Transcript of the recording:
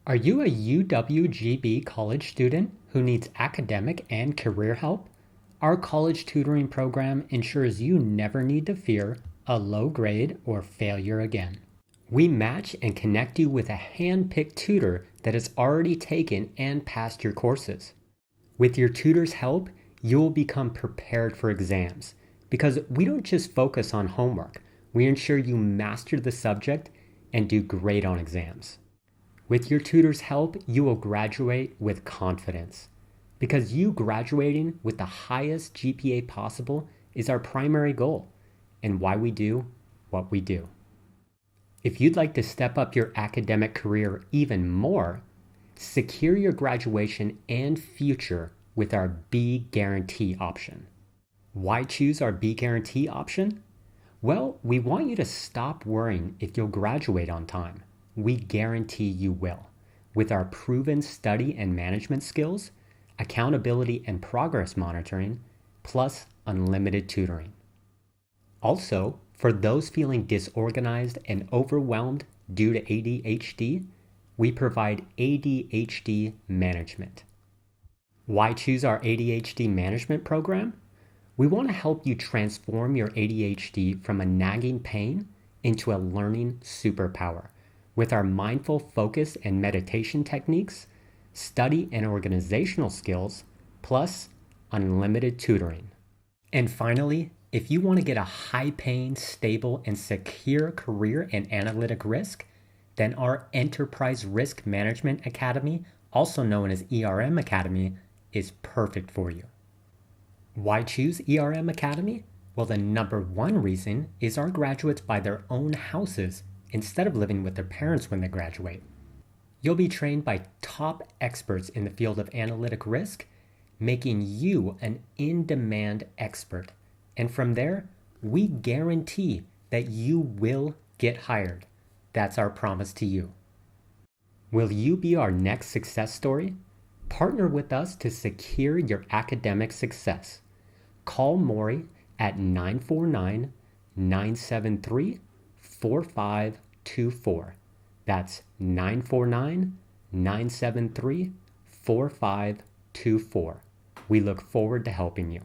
Are you a UWGB college student who needs academic and career help? Our college tutoring program ensures you never need to fear a low grade or failure again. We match and connect you with a hand-picked tutor that has already taken and passed your courses. With your tutor's help, you will become prepared for exams because we don't just focus on homework. We ensure you master the subject and do great on exams. With your tutor's help, you will graduate with confidence because you graduating with the highest GPA possible is our primary goal and why we do what we do. If you'd like to step up your academic career even more, secure your graduation and future with our B Guarantee option. Why choose our B Guarantee option? Well, we want you to stop worrying if you'll graduate on time. We guarantee you will, with our proven study and management skills, accountability and progress monitoring, plus unlimited tutoring. Also, for those feeling disorganized and overwhelmed due to ADHD, we provide ADHD management. Why choose our ADHD management program? We want to help you transform your ADHD from a nagging pain into a learning superpower with our mindful focus and meditation techniques, study and organizational skills, plus unlimited tutoring. And finally, if you want to get a high-paying, stable, and secure career in analytic risk, then our Enterprise Risk Management Academy, also known as ERM Academy, is perfect for you. Why choose ERM Academy? Well, the number one reason is our graduates buy their own houses instead of living with their parents when they graduate. You'll be trained by top experts in the field of analytic risk, making you an in-demand expert. And from there, we guarantee that you will get hired. That's our promise to you. Will you be our next success story? Partner with us to secure your academic success. Call Mori at 949-973-4524. That's 949-973-4524. We look forward to helping you.